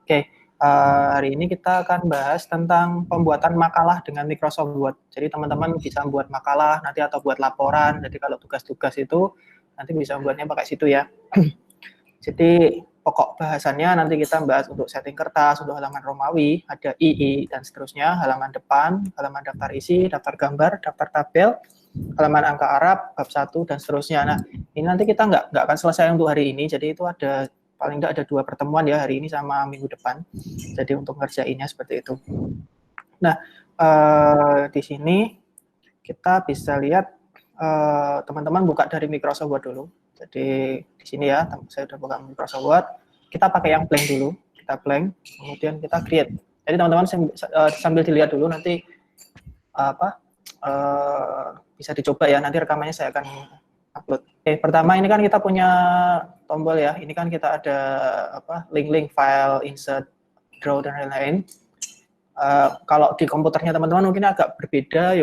Oke, hari ini kita akan bahas tentang pembuatan makalah dengan Microsoft Word. Jadi teman-teman bisa buat makalah nanti atau buat laporan. Jadi kalau tugas-tugas itu nanti bisa buatnya pakai situ ya. Jadi pokok bahasannya nanti kita bahas untuk setting kertas, untuk halaman Romawi, ada II dan seterusnya, halaman depan, halaman daftar isi, daftar gambar, daftar tabel, halaman angka Arab, bab 1 dan seterusnya. Nah, ini nanti kita nggak akan selesai untuk hari ini. Jadi itu ada paling nggak ada 2 pertemuan ya, hari ini sama minggu depan. Jadi untuk ngerjainnya seperti itu. Nah, di sini kita bisa lihat teman-teman buka dari Microsoft Word dulu. Jadi di sini ya, saya sudah buka Microsoft Word. Kita pakai yang blank dulu. Kita blank, kemudian kita create. Jadi teman-teman sambil dilihat dulu nanti bisa dicoba ya. Nanti rekamannya saya akan upload. Oke, pertama ini kan kita punya tombol ya. Ini kan kita ada link-link file, insert, draw dan lain-lain. Kalau di komputernya teman-teman mungkin agak berbeda,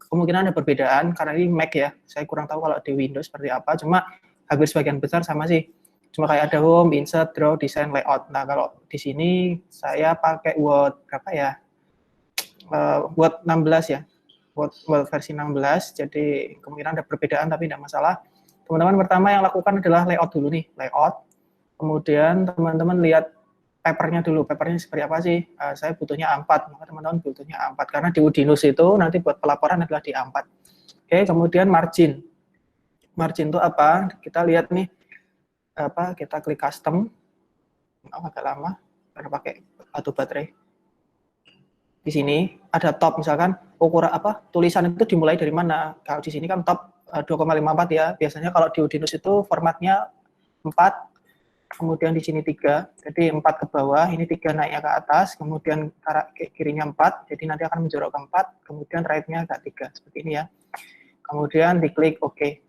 kemungkinan ada perbedaan karena ini Mac ya. Saya kurang tahu kalau di Windows seperti apa. Cuma hampir sebagian besar sama sih. Cuma kayak ada home, insert, draw, design, layout. Nah kalau di sini saya pakai Word berapa ya? Word 16 ya. Word versi 16, jadi kemungkinan ada perbedaan tapi tidak masalah. Teman-teman pertama yang lakukan adalah layout dulu nih, layout. Kemudian teman-teman lihat papernya dulu, papernya seperti apa sih? Saya butuhnya A4, maka teman-teman butuhnya A4 karena di Udinus itu nanti buat pelaporan adalah di A4. Oke, kemudian margin. Margin itu apa? Kita lihat nih, kita klik custom. Agak lama karena pakai batu baterai. Di sini ada top misalkan ukuran tulisan itu dimulai dari mana. Kalau di sini kan top 2,54 ya. Biasanya kalau di Udinus itu formatnya 4, kemudian di sini 3. Jadi 4 ke bawah, ini 3 naiknya ke atas, kemudian kirinya 4, jadi nanti akan menjorok ke 4, kemudian right-nya ke 3 seperti ini ya. Kemudian diklik OK.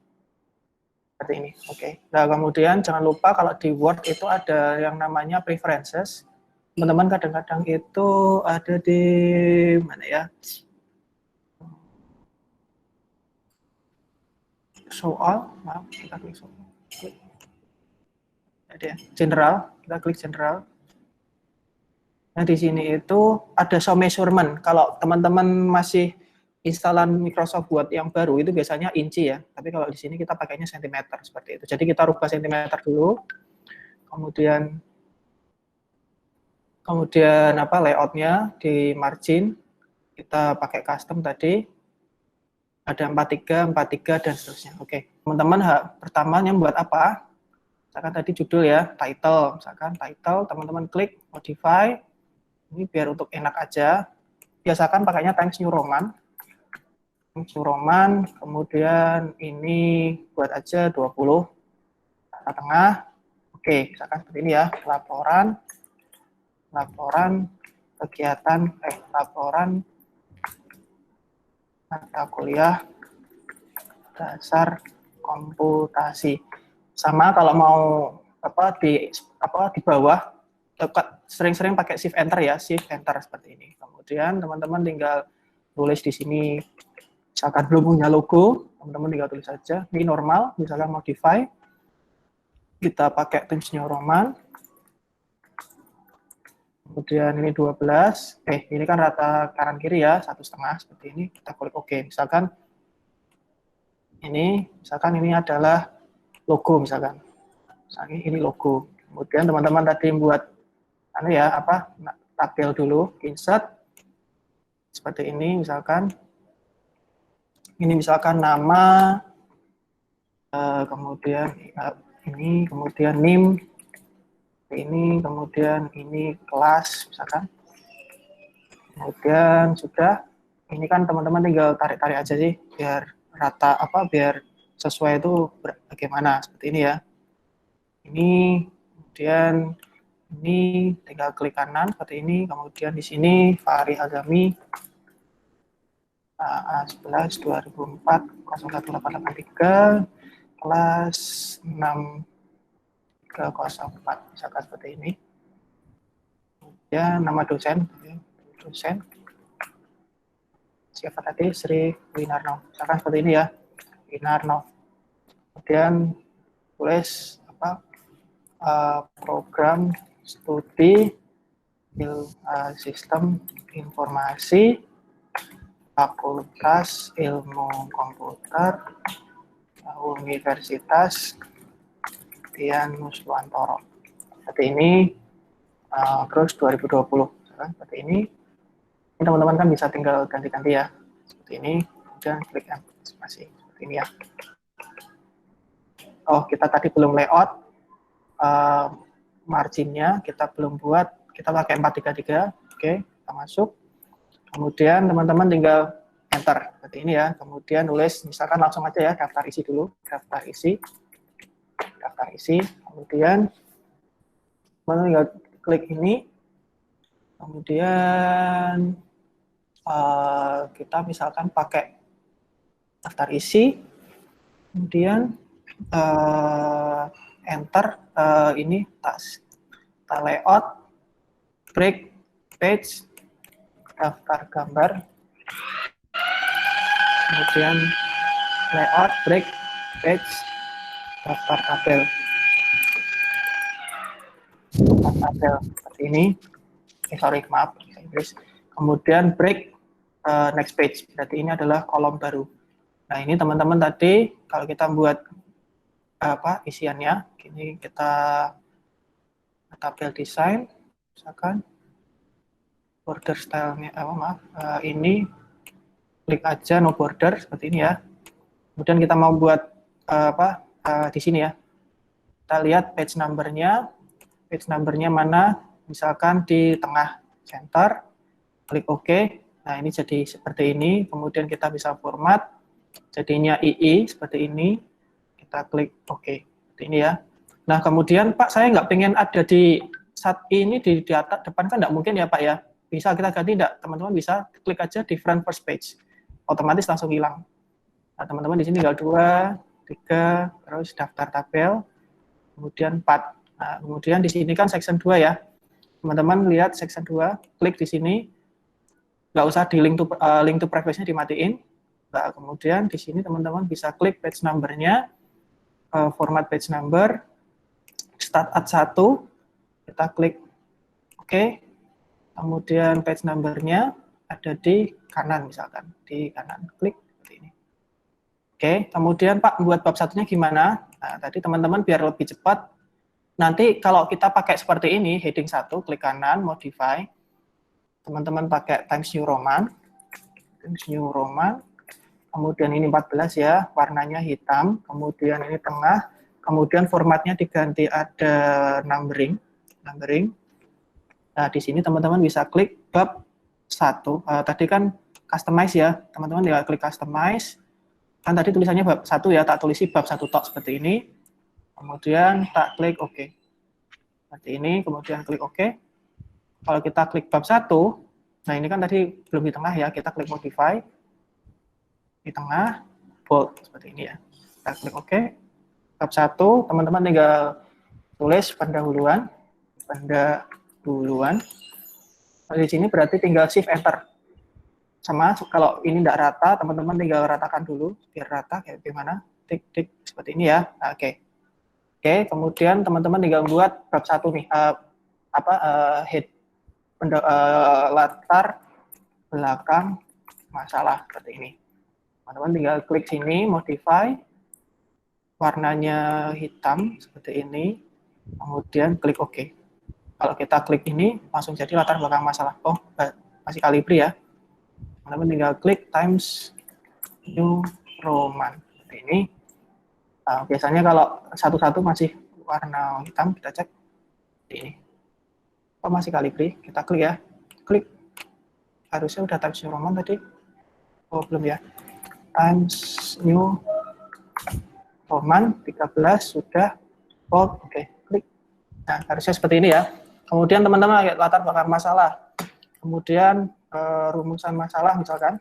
Seperti ini. Oke. Nah, kemudian jangan lupa kalau di Word itu ada yang namanya preferences. Teman-teman kadang-kadang itu ada di mana ya? Show all, maaf, kita klik show all. Ada general, kita klik general. Nah, di sini itu ada show measurement. Kalau teman-teman masih instalan Microsoft Word yang baru itu biasanya inci ya. Tapi kalau di sini kita pakainya sentimeter seperti itu. Jadi kita rubah sentimeter dulu. Kemudian layoutnya di margin kita pakai custom tadi ada 43, 43 dan seterusnya. Oke, teman-teman pertamanya buat apa? Misalkan tadi judul ya, title, misalkan title, teman-teman klik modify. Ini biar untuk enak aja. Biasakan pakainya Times New Roman. Times New Roman, kemudian ini buat aja 20 tengah. Oke, misalkan seperti ini ya, laporan kegiatan laporan mata kuliah dasar komputasi. Sama kalau mau di bawah sering-sering pakai shift enter ya, shift enter seperti ini. Kemudian teman-teman tinggal tulis di sini, misalkan belum punya logo, teman-teman tinggal tulis saja. Ini normal, misalkan modify, kita pakai Times New Roman. Kemudian ini 12, ini kan rata kanan kiri ya, 1,5 seperti ini, kita klik OK. Misalkan ini adalah logo misalkan ini logo. Kemudian teman-teman tadi buat tabel dulu, insert seperti ini misalkan. Ini misalkan nama, kemudian ini, kemudian NIM, ini, kemudian ini kelas misalkan. Kemudian sudah, ini kan teman-teman tinggal tarik-tarik aja sih biar rata biar sesuai itu bagaimana seperti ini ya. Ini kemudian ini tinggal klik kanan seperti ini, kemudian di sini Fahri Azami A11 2004 01883 kelas 6304 misalkan seperti ini. Ya, nama dosen siapa tadi? Sri Winarno. Misalkan seperti ini ya, Winarno. Kemudian tulis program studi sistem informasi Fakultas Ilmu Komputer Universitas Dian Nuswantoro. Seperti ini, terus 2020. Seperti ini teman-teman kan bisa tinggal ganti-ganti ya. Seperti ini, kemudian klik masih seperti ini ya. Oh, kita tadi belum layout marginnya, kita belum buat, kita pakai 433. Oke, kita masuk. Kemudian teman-teman tinggal enter seperti ini ya. Kemudian nulis, misalkan langsung aja ya, daftar isi dulu, daftar isi. Kemudian teman-teman tinggal klik ini. Kemudian kita misalkan pakai daftar isi. Kemudian enter ini tak layout, break page, daftar gambar, kemudian layout, break page, daftar tabel seperti ini. Sorry, maaf, Inggris. Kemudian break next page, berarti ini adalah kolom baru. Nah, ini teman-teman tadi kalau kita buat isiannya, ini kita tabel desain, misalkan border style-nya, ini klik aja no border seperti ini ya. Kemudian kita mau buat di sini ya. Kita lihat page number-nya mana, misalkan di tengah center, klik OK. Nah, ini jadi seperti ini. Kemudian kita bisa format, jadinya II seperti ini. Kita klik OK. Seperti ini ya. Nah, kemudian Pak, saya nggak pengen ada di saat ini di atas depan, kan nggak mungkin ya Pak ya. Bisa kita ganti enggak? Teman-teman bisa klik aja di front first page. Otomatis langsung hilang. Nah, teman-teman di sini tinggal 2, 3, terus daftar tabel, kemudian 4. Nah, kemudian di sini kan section 2 ya. Teman-teman lihat section 2, klik di sini. Nggak usah di link to privacy-nya dimatiin. Nah, kemudian di sini teman-teman bisa klik page number-nya, format page number, start at 1, kita klik OK. Kemudian page number-nya ada di kanan misalkan, di kanan, klik seperti ini. Oke, kemudian Pak, buat bab satunya gimana? Nah, tadi teman-teman biar lebih cepat, nanti kalau kita pakai seperti ini, heading 1, klik kanan, modify, teman-teman pakai Times New Roman, kemudian ini 14 ya, warnanya hitam, kemudian ini tengah, kemudian formatnya diganti ada numbering. Nah, di sini teman-teman bisa klik bab 1. Tadi kan customize ya, teman-teman tinggal klik customize. Kan tadi tulisannya bab 1 ya, tak tulisi bab 1 tok seperti ini. Kemudian tak klik OK. Seperti ini, kemudian klik OK. Kalau kita klik bab 1, nah ini kan tadi belum di tengah ya, kita klik modify. Di tengah, bold, seperti ini ya. Kita klik OK. Bab 1, teman-teman tinggal tulis pendahuluan. Nah, di sini berarti tinggal shift enter. Sama kalau ini tidak rata, teman-teman tinggal ratakan dulu biar rata kayak gimana. Tik seperti ini ya. Nah, oke, kemudian teman-teman tinggal buat bab 1 nih head latar belakang masalah seperti ini. Teman-teman tinggal klik sini modify, warnanya hitam seperti ini. Kemudian klik OK. Kalau kita klik ini, langsung jadi latar belakang masalah. Oh, masih Calibri ya. Teman-teman tinggal klik Times New Roman. Seperti ini. Biasanya kalau satu-satu masih warna hitam, kita cek. Seperti ini. Oh, masih Calibri. Kita klik ya. Klik. Harusnya udah Times New Roman tadi. Oh, belum ya. Times New Roman 13 sudah. Oh, oke. Klik. Nah, harusnya seperti ini ya. Kemudian teman-teman latar belakang masalah, kemudian rumusan masalah misalkan,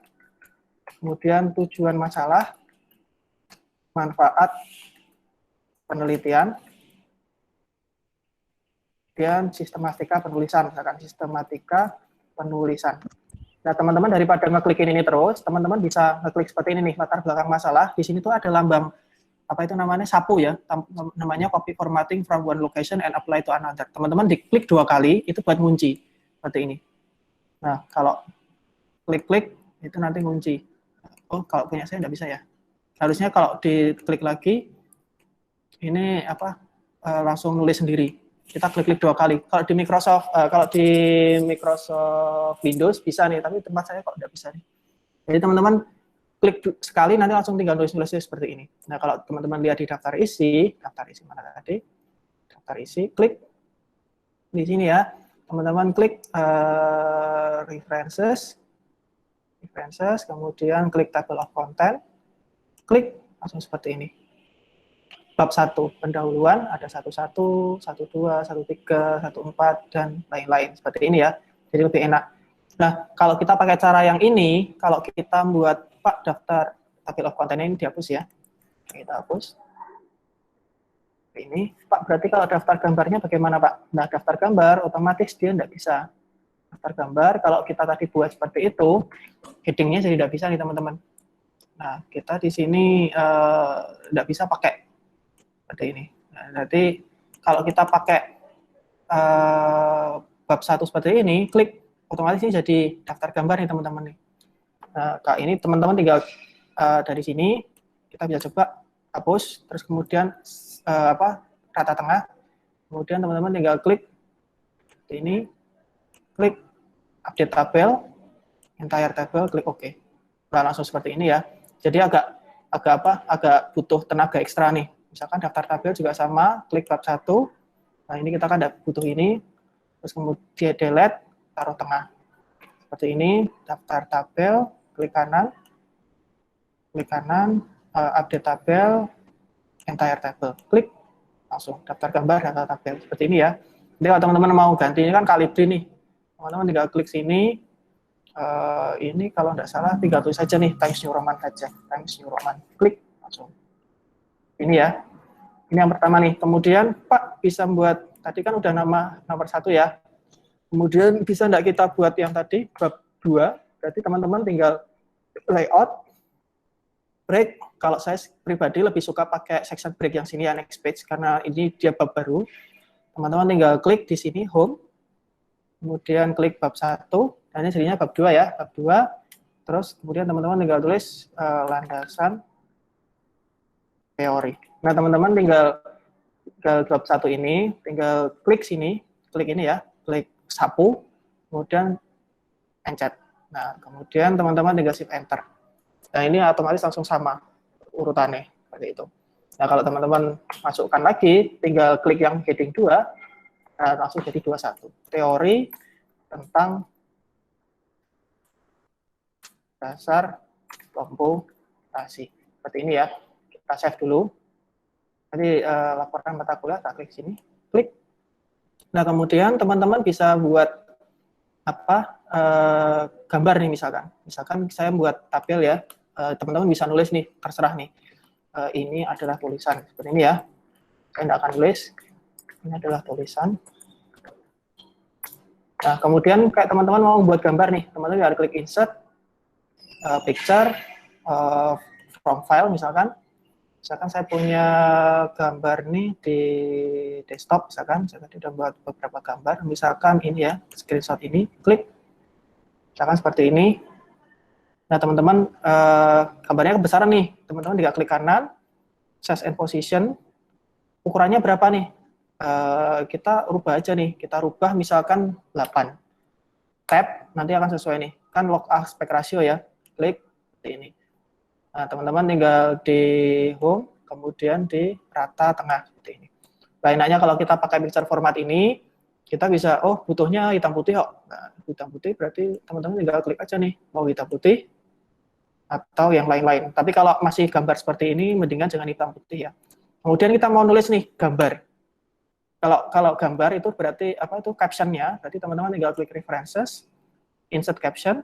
kemudian tujuan masalah, manfaat penelitian, dan sistematika penulisan, misalkan sistematika penulisan. Nah, teman-teman daripada ngeklik ini terus, teman-teman bisa ngeklik seperti ini nih, latar belakang masalah. Di sini tuh ada lambang apa itu namanya, sapu ya, namanya copy formatting from one location and apply to another. Teman-teman diklik 2 kali itu buat ngunci seperti ini. Nah, kalau klik-klik itu nanti ngunci. Oh, kalau punya saya nggak bisa ya. Harusnya kalau diklik lagi ini apa, langsung nulis sendiri. Kita klik-klik 2 kali. Kalau di Microsoft Windows bisa nih, tapi tempat saya kok nggak bisa nih. Jadi teman-teman klik sekali nanti langsung tinggal nulis-nulis seperti ini. Nah, kalau teman-teman lihat di daftar isi mana tadi? Daftar isi, klik di sini ya. Teman-teman klik references, kemudian klik table of content, klik langsung seperti ini. Bab 1, pendahuluan, ada 11, 12, 13, 14, dan lain-lain. Seperti ini ya, jadi lebih enak. Nah, kalau kita pakai cara yang ini, kalau kita buat, Pak, daftar table of content ini dihapus ya. Kita hapus. Ini, Pak, berarti kalau daftar gambarnya bagaimana, Pak? Nah, daftar gambar, otomatis dia tidak bisa. Daftar gambar, kalau kita tadi buat seperti itu, headingnya jadi tidak bisa nih, teman-teman. Nah, kita di sini tidak bisa pakai seperti ini. Nah, nanti kalau kita pakai bab 1 seperti ini, klik, otomatis ini jadi daftar gambar nih teman-teman nih. Nah, Kak, ini teman-teman tinggal dari sini kita bisa coba hapus, terus kemudian rata tengah, kemudian teman-teman tinggal klik ini, klik update tabel, entire table, klik OK. Nah, langsung seperti ini ya. Jadi agak butuh tenaga ekstra nih. Misalkan daftar tabel juga sama, klik bab 1. Nah, ini kita kan butuh ini, terus kemudian delete, taruh tengah. Seperti ini, daftar tabel, klik kanan, update tabel, entire table, klik, langsung daftar gambar, daftar tabel. Seperti ini ya. Jadi kalau teman-teman mau ganti, ini kan Calibri nih. Teman-teman tinggal klik sini, ini kalau nggak salah tinggal tulis saja nih, Times New Roman saja, Times New Roman, klik, langsung. Ini ya, ini yang pertama nih. Kemudian Pak bisa buat, tadi kan udah nomor 1 ya. Kemudian bisa nggak kita buat yang tadi bab 2? Berarti teman-teman tinggal layout, break. Kalau saya pribadi lebih suka pakai section break yang sini ya, next page, karena ini dia bab baru. Teman-teman tinggal klik di sini home, kemudian klik bab 1, dan ini jadinya bab 2 ya, bab 2. Terus kemudian teman-teman tinggal tulis landasan teori. Nah, teman-teman tinggal bab 1 ini, tinggal klik sini, klik ini ya, klik sapu, kemudian pencet. Nah, kemudian teman-teman tinggal shift enter. Nah, ini otomatis langsung sama urutannya, seperti itu. Nah, kalau teman-teman masukkan lagi, tinggal klik yang heading 2, nah, langsung jadi 21. Teori tentang dasar komputasi. Seperti ini ya. Kita save dulu. Nanti laporan mata kuliah, tak klik sini, klik. Nah, kemudian teman-teman bisa buat gambar nih misalkan. Misalkan saya buat tabel ya, teman-teman bisa nulis nih, terserah nih. Ini adalah tulisan, seperti ini ya. Saya tidak akan tulis, ini adalah tulisan. Nah, kemudian kayak teman-teman mau buat gambar nih, teman-teman harus klik insert, picture, from file misalkan. Misalkan saya punya gambar nih di desktop, misalkan saya tadi udah buat beberapa gambar, misalkan ini ya, screenshot ini, klik, misalkan seperti ini. Nah, teman-teman, gambarnya kebesaran nih, teman-teman tinggal klik kanan, size and position, ukurannya berapa nih? Kita rubah aja nih, kita rubah misalkan 8. Tab, nanti akan sesuai nih, kan log aspect ratio ya, klik, seperti ini. Nah, teman-teman tinggal di home, kemudian di rata tengah, seperti ini. Nah, enaknya kalau kita pakai picture format ini, kita bisa, oh butuhnya hitam putih kok. Nah, hitam putih berarti teman-teman tinggal klik aja nih, mau hitam putih, atau yang lain-lain. Tapi kalau masih gambar seperti ini, mendingan jangan hitam putih ya. Kemudian kita mau nulis nih, gambar. Kalau gambar itu berarti, apa itu captionnya, berarti teman-teman tinggal klik references, insert caption,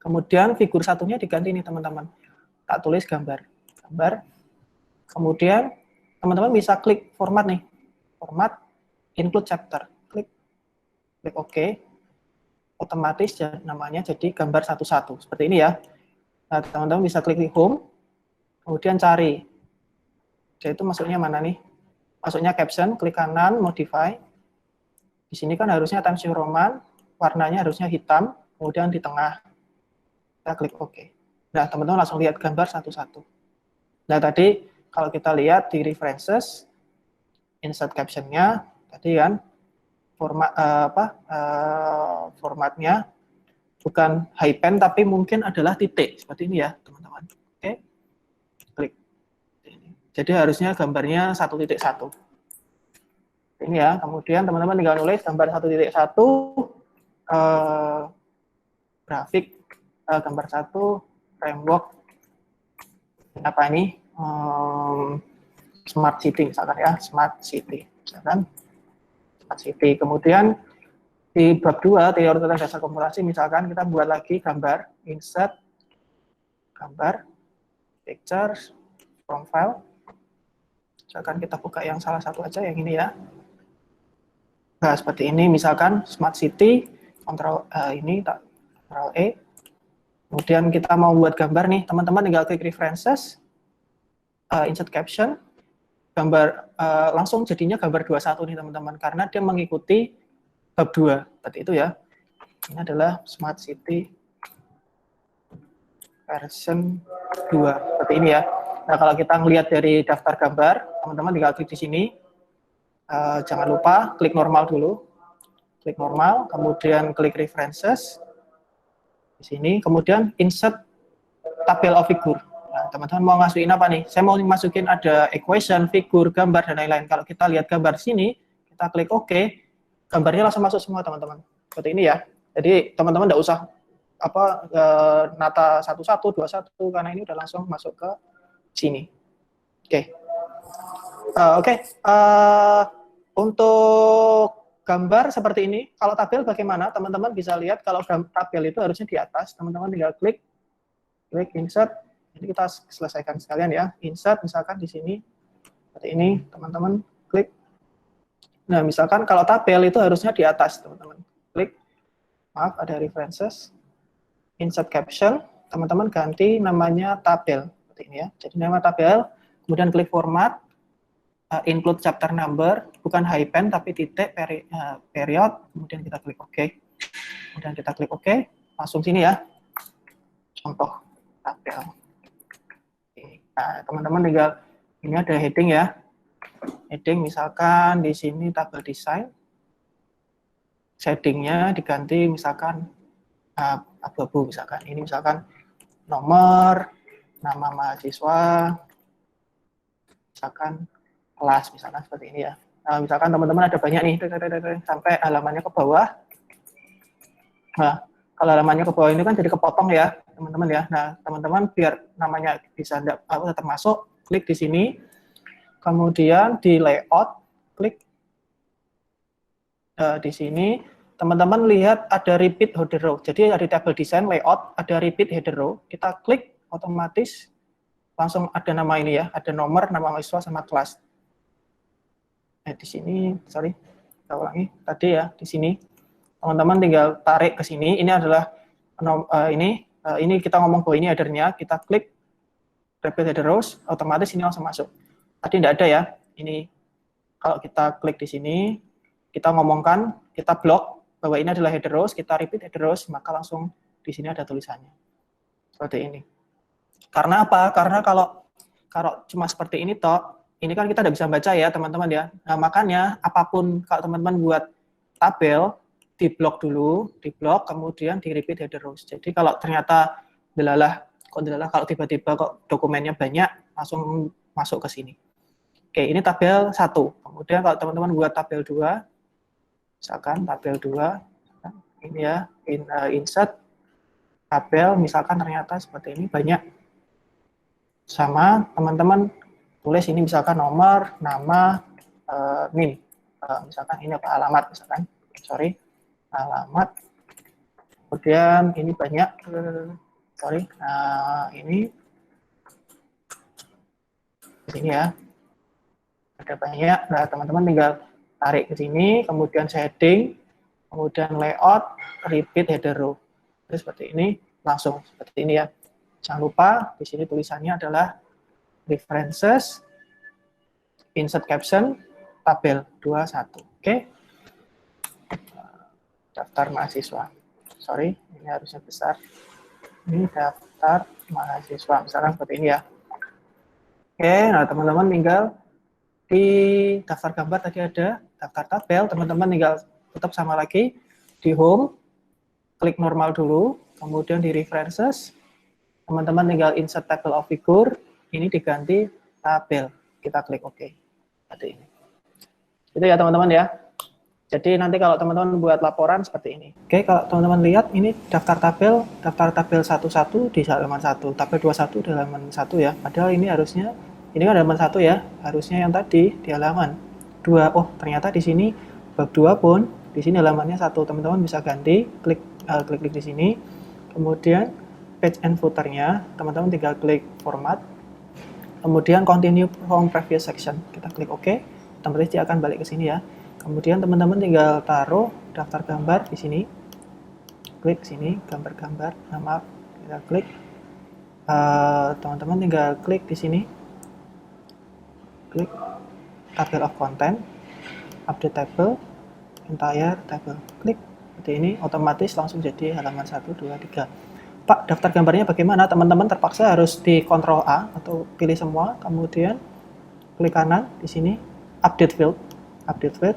kemudian figur satunya diganti nih teman-teman. Tak tulis gambar. Kemudian teman-teman bisa klik format nih. Format, include chapter. Klik OK. Otomatis namanya jadi gambar satu-satu. Seperti ini ya. Nah, teman-teman bisa klik di home, kemudian cari Jadi itu masuknya mana nih? Masuknya caption, klik kanan, modify. Di sini kan harusnya Times New Roman, warnanya harusnya hitam, kemudian di tengah kita klik OK. Nah, teman-teman langsung lihat gambar satu-satu. Nah, tadi kalau kita lihat di references, insert captionnya, tadi kan formatnya bukan hyphen tapi mungkin adalah titik seperti ini ya, teman-teman. Oke, klik. Jadi harusnya gambarnya 1.1. Ini ya, kemudian teman-teman tinggal nulis gambar 1.1 grafik gambar 1 framework apa ini smart city misalkan ya, smart city misalkan smart city. Kemudian di bab 2 teori tentang dasar komputasi misalkan kita buat lagi gambar, insert gambar, pictures from file. Misalkan kita buka yang salah satu aja yang ini ya. Nah, seperti ini misalkan smart city, Ctrl ini Ctrl E. Kemudian kita mau buat gambar nih, teman-teman tinggal klik references, insert caption, gambar langsung jadinya gambar 21 nih teman-teman, karena dia mengikuti bab 2, seperti itu ya. Ini adalah Smart City version 2, seperti ini ya. Nah, kalau kita melihat dari daftar gambar, teman-teman tinggal klik di sini, jangan lupa klik normal dulu, klik normal, kemudian klik references, di sini, kemudian insert tabel of figure. Nah, teman-teman mau masukin apa nih? Saya mau masukin ada equation, figur, gambar, dan lain-lain. Kalau kita lihat gambar sini, kita klik OK, gambarnya langsung masuk semua, teman-teman. Seperti ini ya. Jadi, teman-teman tidak usah nata 11, 21, karena ini udah langsung masuk ke sini. Oke. Untuk gambar seperti ini, kalau tabel bagaimana? Teman-teman bisa lihat kalau tabel itu harusnya di atas, teman-teman tinggal klik insert. Jadi kita selesaikan sekalian ya. Insert misalkan di sini seperti ini, teman-teman klik. Nah, misalkan kalau tabel itu harusnya di atas, teman-teman. Klik. Maaf, ada references. Insert caption, teman-teman ganti namanya tabel seperti ini ya. Jadi nama tabel, kemudian klik format, include chapter number, bukan hyphen tapi titik period, kemudian kita klik OK. Kemudian kita klik OK, langsung sini ya. Contoh tabel. Nah, teman-teman tinggal ini ada heading ya. Heading misalkan di sini tabel desain. Shadingnya diganti misalkan abu-abu misalkan. Ini misalkan nomor, nama mahasiswa, misalkan kelas misalkan seperti ini ya. Nah, misalkan teman-teman ada banyak nih sampai halamannya ke bawah. Nah, kalau halamannya ke bawah ini kan jadi kepotong ya, teman-teman ya. Nah, teman-teman biar namanya bisa tetap masuk, klik di sini. Kemudian di layout, klik di sini. Teman-teman lihat ada repeat header row. Jadi di tabel desain layout ada repeat header row. Kita klik otomatis langsung ada nama ini ya, ada nomor, nama mahasiswa sama kelas. Di sini, sorry, kita ulangi tadi ya, di sini. Teman-teman tinggal tarik ke sini. Ini adalah ini kita ngomong bahwa ini headernya. Kita klik repeat header rows, otomatis ini langsung masuk. Tadi tidak ada ya. Ini kalau kita klik di sini, kita ngomongkan, kita blok bahwa ini adalah header rows, kita repeat header rows, maka langsung di sini ada tulisannya. Seperti ini. Karena apa? Karena kalau cuma seperti ini toh, ini kan kita tidak bisa baca ya teman-teman ya. Nah, makanya apapun kalau teman-teman buat tabel, diblok dulu, diblok, kemudian di repeat header rows. Jadi kalau ternyata kalau tiba-tiba kok dokumennya banyak, langsung masuk ke sini. Oke, ini tabel 1. Kemudian kalau teman-teman buat tabel 2, misalkan tabel 2, ini ya, insert tabel, misalkan ternyata seperti ini banyak. Sama teman-teman tulis ini misalkan nomor, nama, NIM. Misalkan ini apa, alamat misalkan, sorry, alamat. Kemudian ini banyak, ini di sini ya. Ada banyak. Nah, teman-teman tinggal tarik ke sini, kemudian shading, kemudian layout, repeat header row. Jadi seperti ini, langsung seperti ini ya. Jangan lupa di sini tulisannya adalah references, insert caption, tabel 21. Oke. Daftar mahasiswa. Sorry, ini harusnya besar. Ini daftar mahasiswa, misalkan seperti ini ya. Oke, nah teman-teman tinggal di daftar gambar tadi ada daftar tabel, teman-teman tinggal tetap sama lagi di home, klik normal dulu, kemudian di references, teman-teman tinggal insert table of figure, ini diganti tabel, kita klik OK. Seperti ini. Itu ya teman-teman ya. Jadi nanti kalau teman-teman buat laporan seperti ini. Oke, kalau teman-teman lihat ini daftar tabel 11 di halaman 1, tabel 21 di halaman 1 ya. Padahal ini harusnya, ini kan halaman 1 ya, harusnya yang tadi di halaman 2. Oh, ternyata di sini bab 2 pun di sini halamannya 1. Teman-teman bisa ganti, klik di sini. Kemudian page and footer-nya, teman-teman tinggal klik format. Kemudian continue from previous section. Kita klik OK. Otomatis dia akan balik ke sini ya. Kemudian teman-teman tinggal taruh daftar gambar di sini. Klik sini, gambar-gambar. Nah, maaf, kita klik. Teman-teman tinggal klik di sini. Klik table of content, update table, entire table. Klik seperti ini, otomatis langsung jadi halaman 1, 2, 3. Pak, daftar gambarnya bagaimana? Teman-teman terpaksa harus di Ctrl A atau pilih semua, kemudian klik kanan di sini, update field,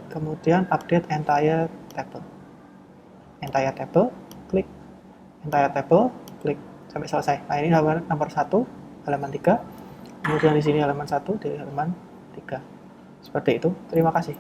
kemudian update entire table. Entire table, klik entire table, klik sampai selesai. Nah, ini halaman nomor 1, halaman 3. Kemudian di sini halaman 1, di halaman 3. Seperti itu. Terima kasih.